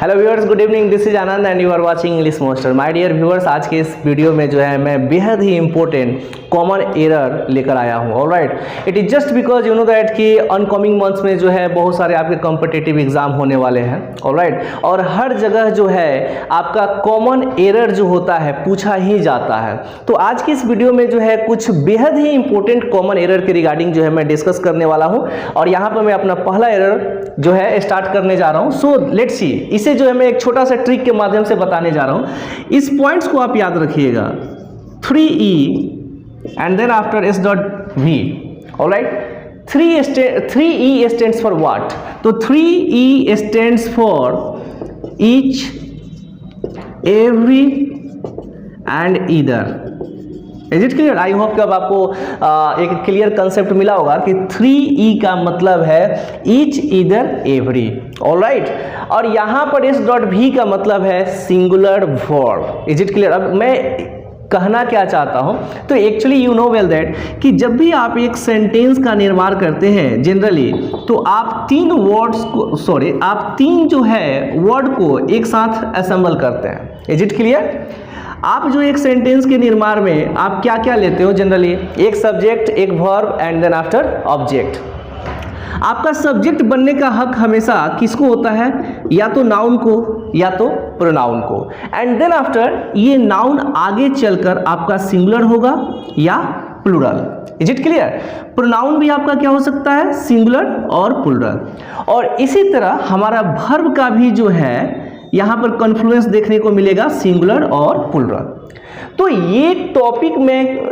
Hello viewers, good evening. This is Anand and you are watching English Master. My dear viewers, आज के इस video में जो है मैं बेहद ही इंपॉर्टेंट कॉमन एरर लेकर आया हूं। Alright, it is just because you know that कि अनकमिंग मंथ्स में जो है बहुत सारे आपके कॉम्पिटिटिव एग्जाम होने वाले हैं। ऑलराइट, और हर जगह जो है आपका कॉमन एरर जो होता है पूछा ही जाता है। तो आज की इस वीडियो में जो है कुछ बेहद ही इंपॉर्टेंट कॉमन एरर के रिगार्डिंग जो है मैं डिस्कस करने वाला हूं, और यहाँ पर मैं अपना पहला एरर जो है स्टार्ट करने जा रहा हूं। सो लेट्स सी, इसे जो है मैं एक छोटा सा ट्रिक के माध्यम से बताने जा रहा हूं। इस पॉइंट्स को आप याद रखिएगा, 3E and then after S.V. Alright, 3E stands for what? तो 3E stands for each, every and either. Is it clear? I hope कि अब आपको एक क्लियर कंसेप्ट मिला होगा कि 3E का मतलब है ईच, ईदर, एवरी। ऑलराइट, और यहां पर S.V का मतलब है singular verb. Is it clear? अब मैं कहना क्या चाहता हूं, तो actually you know well that कि जब भी आप एक सेंटेंस का निर्माण करते हैं जनरली, तो आप आप तीन जो है वर्ड को एक साथ असेंबल करते हैं। Is it clear? आप जो एक सेंटेंस के निर्माण में आप क्या क्या लेते हो जनरली? एक सब्जेक्ट, एक verb and then after object. आपका सब्जेक्ट बनने का हक हमेशा किसको होता है? या तो नाउन को या तो प्रोनाउन को। एंड देन आफ्टर ये नाउन आगे चलकर आपका सिंगुलर होगा या plural. Is it clear? Pronoun भी आपका क्या हो सकता है? सिंगुलर और प्लूरल। और इसी तरह हमारा वर्ब का भी जो है यहां पर कॉन्फ्लुएंस देखने को मिलेगा, सिंगुलर और प्लूरल। तो ये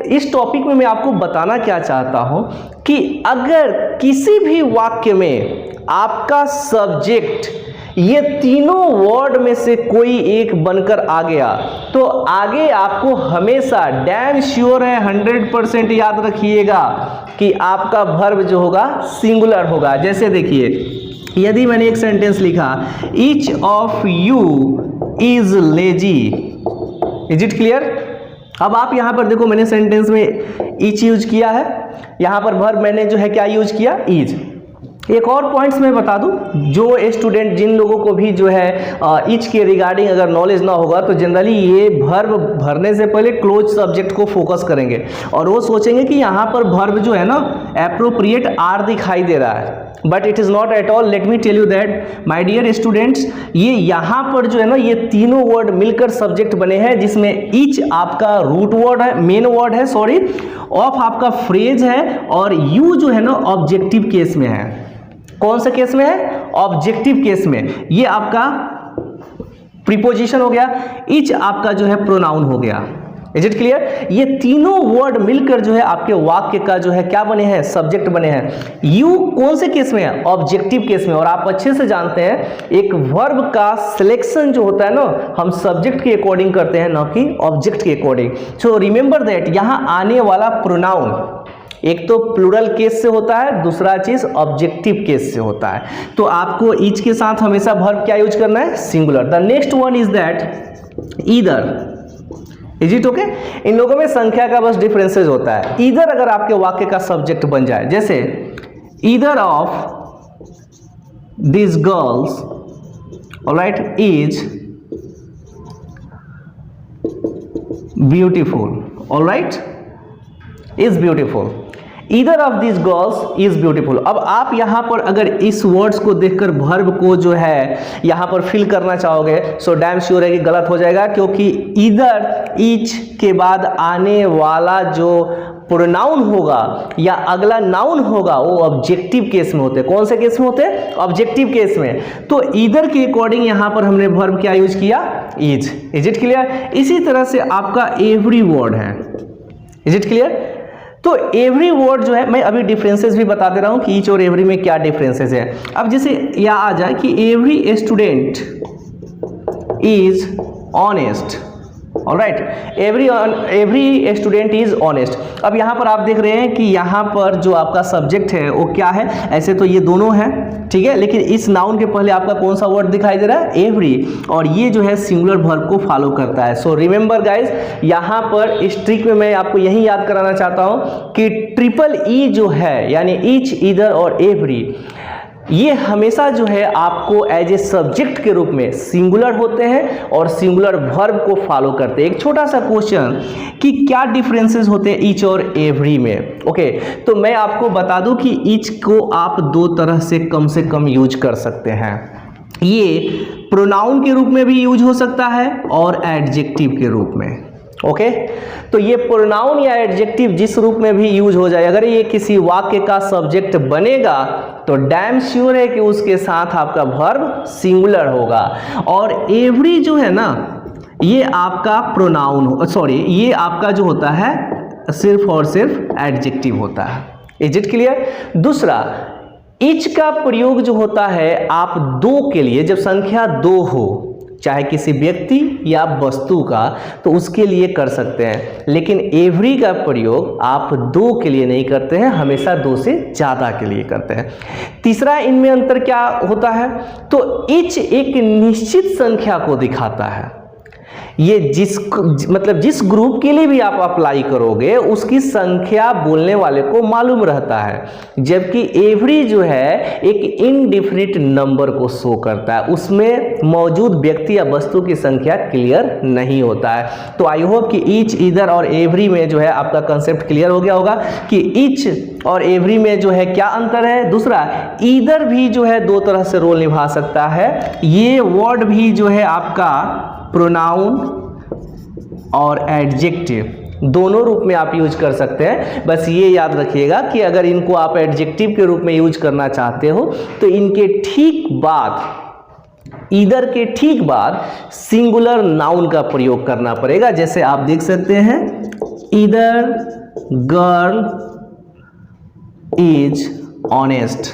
इस टॉपिक में मैं आपको बताना क्या चाहता हूं कि अगर किसी भी वाक्य में आपका सब्जेक्ट ये तीनों वर्ड में से कोई एक बनकर आ गया, तो आगे आपको हमेशा डैम श्योर है, 100% याद रखिएगा कि आपका वर्ब जो होगा सिंगुलर होगा। जैसे देखिए, यदि मैंने एक सेंटेंस लिखा, each of you is lazy. Is it clear? अब आप यहां पर देखो, मैंने सेंटेंस में ईच यूज किया है, यहां पर वर्ब मैंने जो है क्या यूज किया? इज। एक और पॉइंट्स मैं बता दूं, जो स्टूडेंट जिन लोगों को भी जो है ईच के रिगार्डिंग अगर नॉलेज ना होगा, तो जनरली ये वर्ब भरने से पहले क्लोज सब्जेक्ट को फोकस करेंगे और वो सोचेंगे कि यहाँ पर वर्ब जो है ना एप्रोप्रिएट आर दिखाई दे रहा है, but it is not at all. Let me tell you that my dear students, ये यहाँ पर जो है ना ये तीनों वर्ड मिलकर सब्जेक्ट बने हैं, जिसमें ईच आपका रूट वर्ड है, मेन वर्ड है, सॉरी, ऑफ आपका फ्रेज है, और यू जो है ना ऑब्जेक्टिव केस में है। कौन से केस में है? ऑब्जेक्टिव केस में। ये आपका प्रीपोजिशन हो गया, ईच आपका जो है प्रोनाउन हो गया। Is it clear? ये तीनों वर्ड मिलकर जो है आपके वाक्य का जो है क्या बने हैं? सब्जेक्ट बने हैं। यू कौन से केस में है? ऑब्जेक्टिव केस में। और आप अच्छे से जानते हैं एक वर्ब का सिलेक्शन जो होता है ना, हम सब्जेक्ट के अकॉर्डिंग करते हैं, ना कि ऑब्जेक्ट के अकॉर्डिंग। सो रिमेंबर दैट यहां आने वाला प्रोनाउन एक तो प्लूरल केस से होता है, दूसरा चीज ऑब्जेक्टिव केस से होता है। तो आपको ईच के साथ हमेशा वर्ब क्या यूज करना है? Singular. The next one is that either. Is it okay? इन लोगों में संख्या का बस डिफरेंसेस होता है। ईदर अगर आपके वाक्य का सब्जेक्ट बन जाए, जैसे either of this girls alright is beautiful. Alright, is beautiful. Either of this girls is beautiful. अब आप यहां पर अगर इस वर्ड्स को देखकर वर्ब को जो है यहां पर फिल करना चाहोगे, सो डैम श्योर है कि गलत हो जाएगा, क्योंकि ईदर, ईच के बाद आने वाला जो प्रोनाउन होगा या अगला नाउन होगा वो ऑब्जेक्टिव केस में होते हैं। कौन से केस में होते हैं? ऑब्जेक्टिव केस में। तो ईदर के अकॉर्डिंग यहां पर हमने वर्ब क्या यूज किया? इज। Is it clear? इसी तरह से आपका एवरी वर्ड है। Is it clear? तो एवरी वर्ड जो है, मैं अभी डिफरेंसेस भी बता दे रहा हूं कि ईच और एवरी में क्या डिफरेंसेस है। अब जैसे यह आ जाए कि every student is honest. Alright, every student is honest. अब यहाँ पर आप देख रहे हैं कि यहाँ पर जो आपका सब्जेक्ट है वो क्या है? ऐसे तो ये दोनों हैं, ठीक है, लेकिन इस नाउन के पहले आपका कौन सा वर्ड दिखाई दे रहा है? एवरी, और ये जो है सिंगुलर वर्ब को फॉलो करता है। सो रिमेंबर गाइज, यहाँ पर इस ट्रिक में मैं आपको यही याद कराना चाहता हूँ कि ट्रिपल ई जो है यानी ईच, ईदर और एवरी, ये हमेशा जो है आपको एज ए सब्जेक्ट के रूप में सिंगुलर होते हैं और सिंगुलर वर्ब को फॉलो करते हैं। एक छोटा सा क्वेश्चन कि क्या डिफरेंसेस होते हैं ईच और एवरी में। ओके, तो मैं आपको बता दूं कि ईच को आप दो तरह से कम यूज कर सकते हैं। ये प्रोनाउन के रूप में भी यूज हो सकता है और एडजेक्टिव के रूप में। ओके, तो ये प्रोनाउन या एडजेक्टिव जिस रूप में भी यूज हो जाए, अगर ये किसी वाक्य का सब्जेक्ट बनेगा तो डैम श्योर है कि उसके साथ आपका वर्ब सिंगुलर होगा। और एवरी जो है ना, ये आपका प्रोनाउन ये आपका जो होता है सिर्फ और सिर्फ एडजेक्टिव होता है। Is it clear? दूसरा, ईच का प्रयोग जो होता है आप दो के लिए, जब संख्या दो हो, चाहे किसी व्यक्ति या वस्तु का, तो उसके लिए कर सकते हैं। लेकिन एवरी का प्रयोग आप दो के लिए नहीं करते हैं, हमेशा दो से ज़्यादा के लिए करते हैं। तीसरा, इनमें अंतर क्या होता है? तो ईच एक निश्चित संख्या को दिखाता है। ये जिस ग्रुप के लिए भी आप अप्लाई करोगे उसकी संख्या बोलने वाले को मालूम रहता है, जबकि एवरी जो है एक इनडिफिनिट नंबर को शो करता है, उसमें मौजूद व्यक्ति या वस्तु की संख्या क्लियर नहीं होता है। तो आई होप कि ईच, ईदर और एवरी में जो है आपका कंसेप्ट क्लियर हो गया होगा कि ईच और एवरी में जो है क्या अंतर है। दूसरा, ईदर भी जो है दो तरह से रोल निभा सकता है। ये वर्ड भी जो है आपका प्रोनाउन और एडजेक्टिव दोनों रूप में आप यूज कर सकते हैं। बस ये याद रखिएगा कि अगर इनको आप एडजेक्टिव के रूप में यूज करना चाहते हो तो इनके ठीक बाद, ईदर के ठीक बाद सिंगुलर नाउन का प्रयोग करना पड़ेगा। जैसे आप देख सकते हैं, either girl is honest.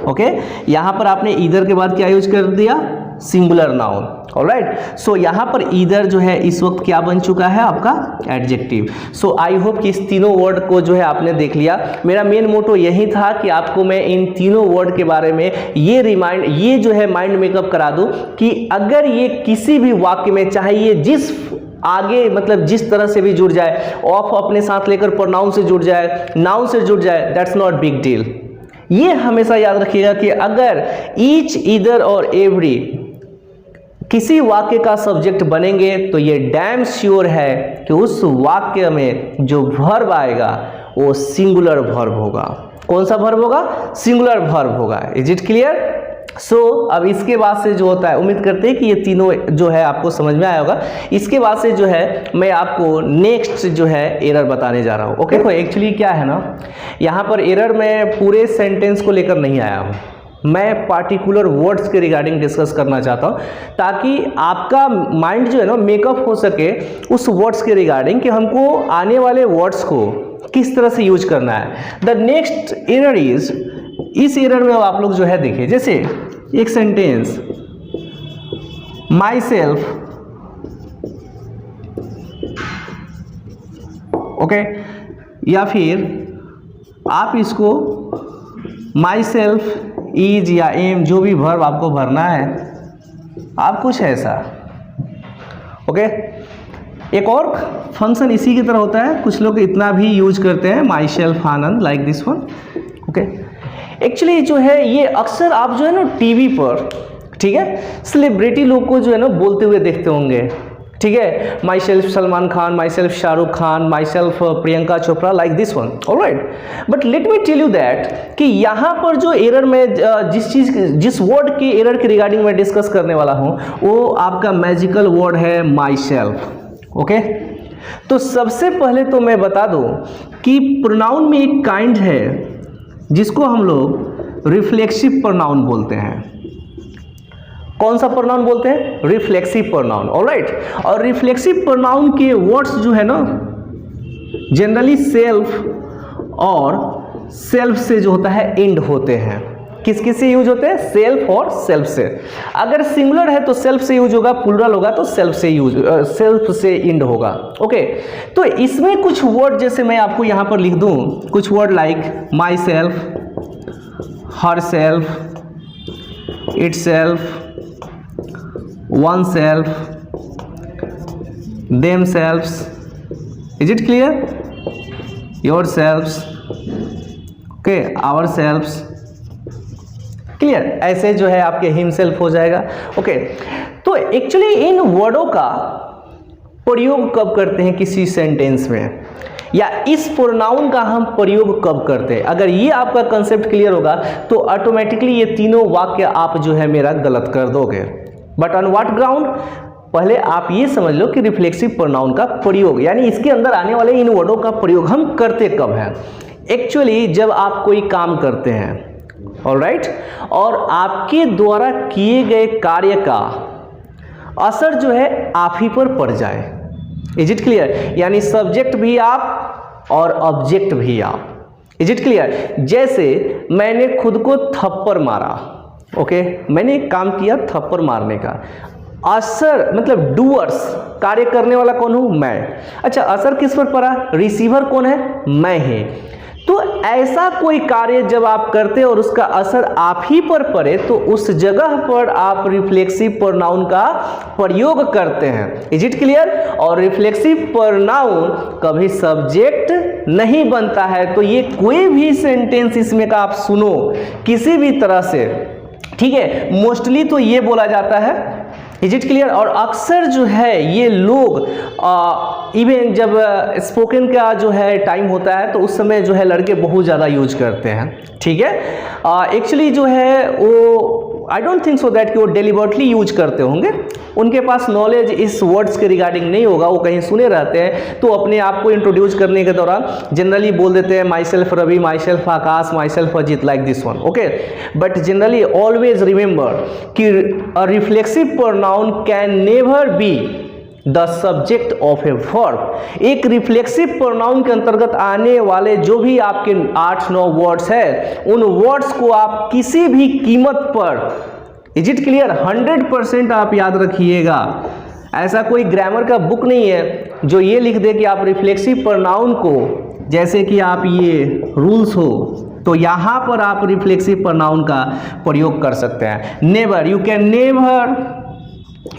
Okay, यहां पर आपने ईदर के बाद क्या यूज कर दिया? Singular noun. ऑलराइट, सो यहाँ पर ईदर जो है इस वक्त क्या बन चुका है? आपका एडजेक्टिव। सो आई होप कि इस तीनों वर्ड को जो है आपने देख लिया। मेरा मेन मोटो यही था कि आपको मैं इन तीनों वर्ड के बारे में ये जो है माइंड मेकअप करा दूं कि अगर ये किसी भी वाक्य में, चाहे ये जिस आगे जिस तरह से भी जुड़ जाए, ऑफ अपने साथ लेकर प्रोनाउन से जुड़ जाए, नाउन से जुड़ जाए, दैट्स नॉट बिग डील। ये हमेशा याद रखिएगा कि अगर ईच, ईदर और एवरी किसी वाक्य का सब्जेक्ट बनेंगे तो ये डैम श्योर है कि उस वाक्य में जो वर्ब आएगा वो सिंगुलर वर्ब होगा। कौन सा वर्ब होगा? सिंगुलर वर्ब होगा। Is it clear? सो अब इसके बाद से जो होता है, उम्मीद करते हैं कि ये तीनों जो है आपको समझ में आया होगा। इसके बाद से जो है मैं आपको नेक्स्ट जो है एरर बताने जा रहा हूँ। ओके, तो एक्चुअली क्या है ना, यहाँ पर एरर मैं पूरे सेंटेंस को लेकर नहीं आया हूँ, मैं पार्टिकुलर वर्ड्स के रिगार्डिंग डिस्कस करना चाहता हूँ ताकि आपका माइंड जो है ना मेकअप हो सके उस वर्ड्स के रिगार्डिंग कि हमको आने वाले वर्ड्स को किस तरह से यूज करना है। द नेक्स्ट एरर इज, इस एरर में अब आप लोग जो है देखिए, जैसे एक सेंटेंस माई सेल्फ, ओके, या फिर आप इसको माई सेल्फ इज या एम, जो भी वर्ब आपको भरना है, आप कुछ ऐसा। ओके, एक और फंक्शन इसी की तरह होता है, कुछ लोग इतना भी यूज करते हैं, my self Anand, like this one. Okay, actually जो है ये अक्सर आप जो है ना टीवी पर, ठीक है, सेलिब्रिटी लोग को जो है ना बोलते हुए देखते होंगे, ठीक है, myself Salman Khan, myself Shahrukh Khan, myself Priyanka Chopra, like this one. Alright, but let me tell you that कि यहाँ पर जो एरर में जिस वर्ड की एरर के रिगार्डिंग मैं डिस्कस करने वाला हूँ वो आपका मैजिकल वर्ड है माई सेल्फ। ओके, तो सबसे पहले तो मैं बता दूँ कि प्रोनाउन में एक काइंड है जिसको हम लोग रिफ्लेक्सिव प्रोनाउन बोलते हैं। कौन सा प्रोनाउन बोलते हैं? Reflexive pronoun. ऑलराइट, और रिफ्लेक्सिव प्रोनाउन के वर्ड्स जो है ना जनरली सेल्फ और सेल्फ से जो होता है एंड होते हैं। किस किस से यूज होते हैं? सेल्फ और सेल्फ से। अगर सिंगुलर है तो सेल्फ से यूज होगा, प्लुरल होगा तो सेल्फ से एंड होगा। ओके, तो इसमें कुछ वर्ड जैसे मैं आपको यहाँ पर लिख दूँ, कुछ word like myself, herself, itself, oneself, themselves. Is it clear? Yourselves, okay, ourselves, clear, ऐसे जो है आपके हिमसेल्फ हो जाएगा। ओके, तो एक्चुअली इन वर्डों का प्रयोग कब करते हैं किसी सेंटेंस में, या इस प्रोनाउन का हम प्रयोग कब करते हैं, अगर ये आपका कंसेप्ट क्लियर होगा तो ऑटोमेटिकली ये तीनों वाक्य आप जो है मेरा गलत कर दोगे। बट ऑन व्हाट ग्राउंड, पहले आप ये समझ लो कि रिफ्लेक्सिव प्रोनाउन का प्रयोग यानी इसके अंदर आने वाले इन वर्डों का प्रयोग हम करते कब हैं। एक्चुअली जब आप कोई काम करते हैं, ऑलराइट, और आपके द्वारा किए गए कार्य का असर जो है आप ही पर पड़ जाए। इज इट क्लियर, यानी सब्जेक्ट भी आप और ऑब्जेक्ट भी आप। इज इट क्लियर, जैसे मैंने खुद को थप्पड़ मारा, ओके, मैंने एक काम किया थप्पड़ मारने का, असर मतलब डूअर्स, कार्य करने वाला कौन हूं, मैं। अच्छा, असर किस पर पड़ा, रिसीवर कौन है, मैं ही। तो ऐसा कोई कार्य जब आप करते और उसका असर आप ही पर पड़े तो उस जगह पर आप रिफ्लेक्सिव प्रोनाउन का प्रयोग करते हैं। इज इट क्लियर, और रिफ्लेक्सिव प्रोनाउन कभी सब्जेक्ट नहीं बनता है। तो ये कोई भी सेंटेंस इसमें का आप सुनो किसी भी तरह से, ठीक है, मोस्टली तो ये बोला जाता है। इज इट क्लियर, और अक्सर जो है ये लोग इवन जब स्पोकन का जो है टाइम होता है तो उस समय जो है लड़के बहुत ज़्यादा यूज करते हैं। ठीक है, एक्चुअली जो है वो I don't think so that कि वो डेलिबरेटली यूज करते होंगे, उनके पास नॉलेज इस वर्ड्स के रिगार्डिंग नहीं होगा, वो कहीं सुने रहते हैं तो अपने आप को इंट्रोड्यूस करने के दौरान जनरली बोल देते हैं myself Ravi, myself Aakash, myself Ajit, like this one. Okay, but generally always remember कि a reflexive pronoun can never be the subject of a verb. एक रिफ्लेक्सिव प्रोनाउन के अंतर्गत आने वाले जो भी आपके 8-9 वर्ड्स है, उन वर्ड्स को आप किसी भी कीमत पर, इज इट क्लियर, 100% आप याद रखिएगा। ऐसा कोई ग्रामर का बुक नहीं है जो ये लिख दे कि आप रिफ्लेक्सिव प्रोनाउन को, जैसे कि आप ये रूल्स हो तो यहाँ पर आप रिफ्लेक्सिव प्रोनाउन का प्रयोग कर सकते हैं। Never, you can never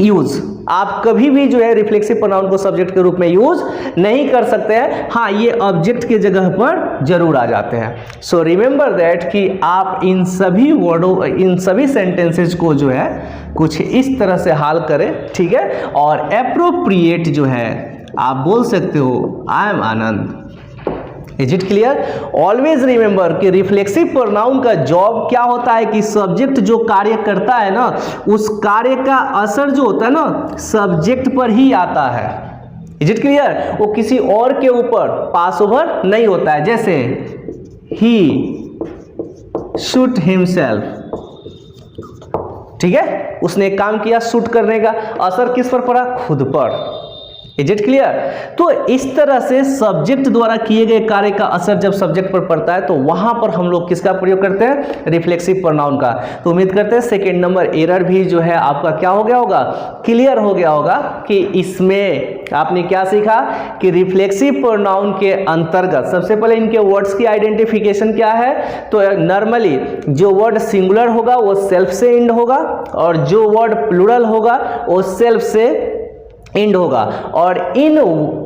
use, आप कभी भी जो है रिफ्लेक्सिव प्रोनाउन को सब्जेक्ट के रूप में यूज नहीं कर सकते हैं। हाँ, ये ऑब्जेक्ट के जगह पर जरूर आ जाते हैं। सो रिमेंबर दैट कि आप इन सभी वर्डों, इन सभी सेंटेंसेस को जो है कुछ इस तरह से हाल करें, ठीक है, और एप्रोप्रिएट जो है आप बोल सकते हो I am Anand. Is it clear, always remember कि रिफ्लेक्सिव प्रोनाउन का जॉब क्या होता है कि सब्जेक्ट जो कार्य करता है ना, उस कार्य का असर जो होता है ना सब्जेक्ट पर ही आता है। इज इट क्लियर, वो किसी और के ऊपर पास ओवर नहीं होता है। जैसे ही शूट हिमसेल्फ, ठीक है, उसने एक काम किया शूट करने का, असर किस पर पड़ा, खुद पर। इज इट क्लियर, तो इस तरह से सब्जेक्ट द्वारा किए गए कार्य का असर जब सब्जेक्ट पर पड़ता है तो वहां पर हम लोग किसका प्रयोग करते हैं, रिफ्लेक्सिव प्रोनाउन का। तो उम्मीद करते हैं सेकेंड नंबर एरर भी जो है आपका क्या हो गया होगा, क्लियर हो गया होगा कि इसमें आपने क्या सीखा कि रिफ्लेक्सिव प्रोनाउन के अंतर्गत सबसे पहले इनके वर्ड्स की आइडेंटिफिकेशन क्या है। तो नॉर्मली जो वर्ड सिंगुलर होगा वो सेल्फ से एंड होगा, और जो वर्ड प्लूरल होगा वो सेल्फ से एंड होगा। और इन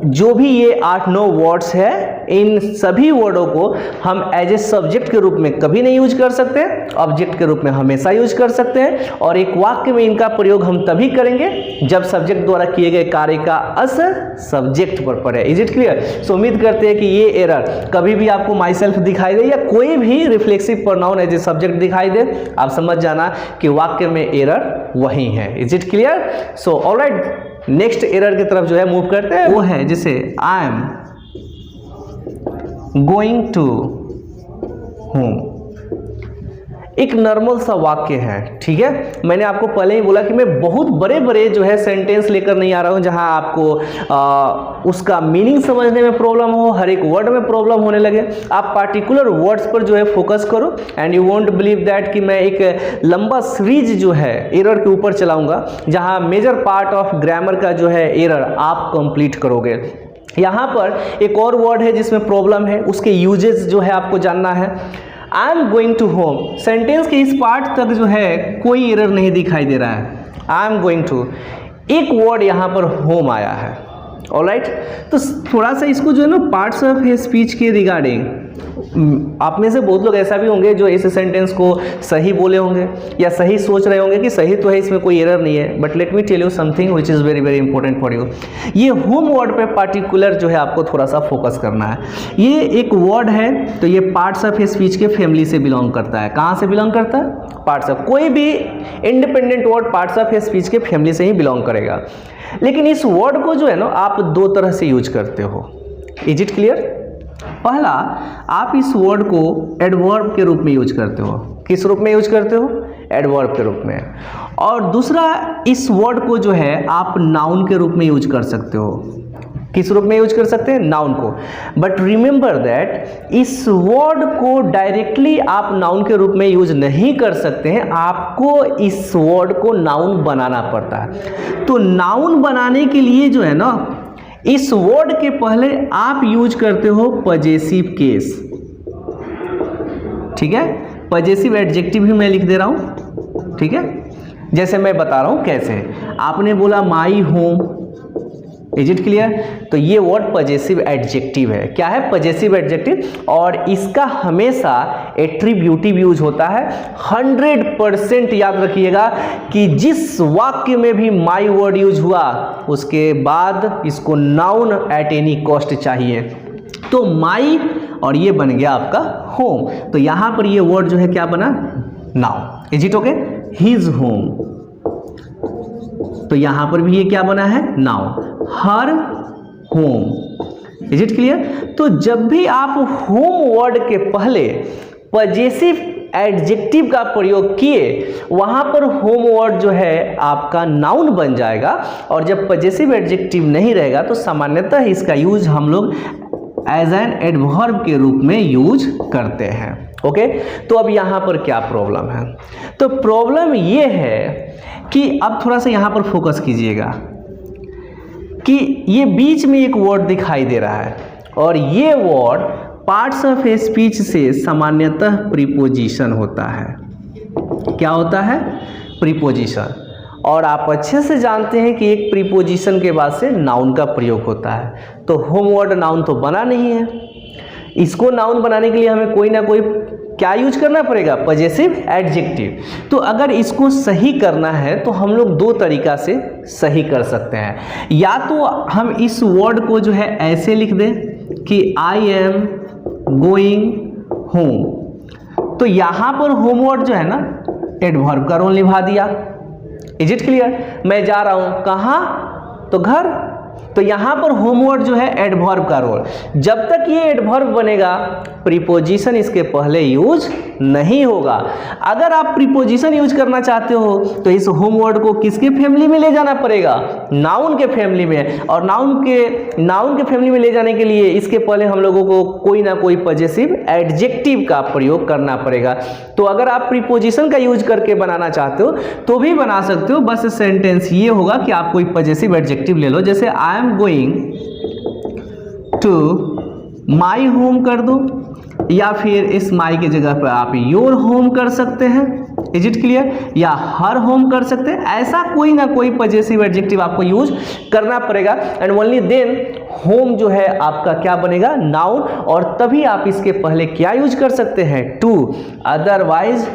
जो भी ये 8-9 वर्ड्स है, इन सभी वर्डों को हम एज ए सब्जेक्ट के रूप में कभी नहीं यूज कर सकते, ऑब्जेक्ट के रूप में हमेशा यूज कर सकते हैं। और एक वाक्य में इनका प्रयोग हम तभी करेंगे जब सब्जेक्ट द्वारा किए गए कार्य का असर सब्जेक्ट पर पड़े। इज इट क्लियर, सो उम्मीद करते हैं कि ये एरर कभी भी आपको माई सेल्फ दिखाई दे या कोई भी reflexive pronoun as a subject दिखाई दे, आप समझ जाना कि वाक्य में एरर वही है। Is it clear, so alright, next error की तरफ जो है मूव करते हैं, वो है जैसे I am going to home. एक नॉर्मल सा वाक्य है, ठीक है, मैंने आपको पहले ही बोला कि मैं बहुत बड़े बड़े जो है सेंटेंस लेकर नहीं आ रहा हूं जहां आपको उसका मीनिंग समझने में प्रॉब्लम हो, हर एक वर्ड में प्रॉब्लम होने लगे। आप पार्टिकुलर वर्ड्स पर जो है फोकस करो and you won't believe that कि मैं एक लंबा सीरीज जो है एरर के ऊपर चलाऊंगा जहां मेजर पार्ट ऑफ ग्रामर का जो है एरर आप कंप्लीट करोगे। यहाँ पर एक और वर्ड है जिसमें प्रॉब्लम है, उसके यूजेस जो है आपको जानना है। I am going to home, sentence के इस पार्ट तक जो है कोई एरर नहीं दिखाई दे रहा है। आई एम गोइंग टू, एक वर्ड यहाँ पर होम आया है, ऑलराइट। तो थोड़ा सा इसको जो है ना पार्ट्स ऑफ स्पीच के रिगार्डिंग आप में से बहुत लोग ऐसा भी होंगे जो इस सेंटेंस को सही बोले होंगे या सही सोच रहे होंगे कि सही तो है, इसमें कोई एरर नहीं है, but let me tell you something which is very very important for you. ये होम वर्ड पे पार्टिकुलर जो है आपको थोड़ा सा फोकस करना है। ये एक वर्ड है, तो ये पार्ट्स ऑफ स्पीच के फैमिली से बिलोंग करता है। कहाँ से बिलोंग करता है? Parts of. कोई भी independent word parts of speech के फैमिली से ही बिलोंग करेगा। लेकिन इस वर्ड को जो है ना आप दो तरह से यूज करते हो। Is it clear? पहला, आप इस वर्ड को एडवर्ब के रूप में यूज करते हो। किस रूप में यूज करते हो? एडवर्ब के रूप में। और दूसरा, इस वर्ड को जो है आप नाउन के रूप में यूज कर सकते हो। किस रूप में यूज कर सकते हैं? नाउन को। बट रिमेंबर दैट इस वर्ड को डायरेक्टली आप नाउन के रूप में यूज नहीं कर सकते हैं, आपको इस वर्ड को नाउन बनाना पड़ता है। तो नाउन बनाने के लिए जो है ना, इस वर्ड के पहले आप यूज करते हो पजेसिव केस। ठीक है, पजेसिव एडजेक्टिव भी मैं लिख दे रहा हूं। ठीक है, जैसे मैं बता रहा हूं कैसे। आपने बोला my home, is it clear? तो ये वर्ड पजेसिव एडजेक्टिव है। क्या है? Possessive adjective. और इसका हमेशा एट्रीब्यूटिव यूज होता है। 100% याद रखिएगा कि जिस वाक्य में भी माई वर्ड यूज हुआ उसके बाद इसको नाउन एट एनी कॉस्ट चाहिए। तो माई और ये बन गया आपका होम। तो यहां पर ये वर्ड जो है क्या बना? Noun. Is it okay? His home. तो यहां पर भी ये क्या बना है? Noun. Her home. Is it clear? तो जब भी आप होम वर्ड के पहले पजेसिव एडजेक्टिव का प्रयोग किए, वहां पर होम वर्ड जो है आपका नाउन बन जाएगा। और जब पजेसिव एडजेक्टिव नहीं रहेगा तो सामान्यतः इसका यूज हम लोग एज एन एडवर्ब के रूप में यूज करते हैं। ओके, तो अब यहां पर क्या प्रॉब्लम है? तो प्रॉब्लम ये है कि अब थोड़ा सा यहां पर फोकस कीजिएगा कि ये बीच में एक वर्ड दिखाई दे रहा है और ये word parts of a speech से सामान्यतः प्रीपोजिशन होता है। क्या होता है? प्रीपोजिशन। और आप अच्छे से जानते हैं कि एक प्रीपोजिशन के बाद से नाउन का प्रयोग होता है। तो होम वर्ड नाउन तो बना नहीं है, इसको नाउन बनाने के लिए हमें कोई ना कोई क्या यूज करना पड़ेगा? Possessive adjective. तो अगर इसको सही करना है तो हम लोग दो तरीका से सही कर सकते हैं। या तो हम इस वर्ड को जो है ऐसे लिख दें कि आई एम गोइंग होम। तो यहां पर होम वर्ड जो है ना एडवर्ब का रोल निभा दिया। Is it clear? मैं जा रहा हूं कहां? तो घर। तो यहां पर होम वर्ड जो है एडवर्ब का रोल। जब तक ये एडवर्ब बनेगा प्रीपोजिशन इसके पहले यूज नहीं होगा। अगर आप प्रीपोजिशन यूज करना चाहते हो तो इस होम वर्ड को किसके फैमिली में ले जाना पड़ेगा? नाउन के फैमिली में। और नाउन के फैमिली में ले जाने के लिए इसके पहले हम लोगों को कोई ना कोई पजेसिव एडजेक्टिव का प्रयोग करना पड़ेगा। तो अगर आप प्रीपोजिशन का यूज करके बनाना चाहते हो तो भी बना सकते हो। बस सेंटेंस ये होगा कि आप कोई पजेसिव एडजेक्टिव ले लो, जैसे I am going to my home कर दो, या फिर इस माई की जगह पर आप योर होम कर सकते हैं। Is it clear? या हर होम कर सकते हैं। ऐसा कोई ना कोई पजेसिव एडजेक्टिव आपको यूज करना पड़ेगा एंड ओनली देन होम जो है आपका क्या बनेगा? नाउन। और तभी आप इसके पहले क्या यूज कर सकते हैं? टू। अदरवाइज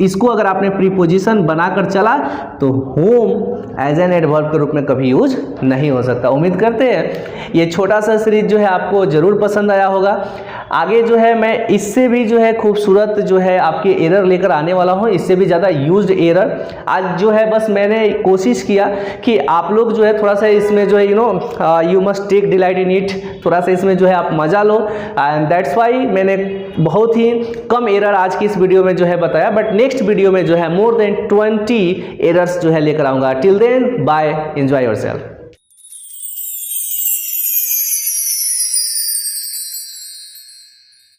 इसको अगर आपने प्रीपोजिशन बनाकर चला तो होम एज एन एडवर्ब के रूप में कभी यूज नहीं हो सकता। उम्मीद करते हैं ये छोटा सा सीरीज जो है आपको जरूर पसंद आया होगा। आगे जो है मैं इससे भी जो है खूबसूरत जो है आपके एरर लेकर आने वाला हूँ, इससे भी ज़्यादा यूज्ड एरर। आज जो है बस मैंने कोशिश किया कि आप लोग जो है थोड़ा सा इसमें जो है you must take delight in it, थोड़ा सा इसमें जो है आप मजा लो। एंड दैट्स वाई मैंने बहुत ही कम एरर आज की इस वीडियो में जो है बताया, बट नेक्स्ट वीडियो में जो है मोर देन 20 एरर्स जो है लेकर आऊँगा। Till then bye, enjoy yourself.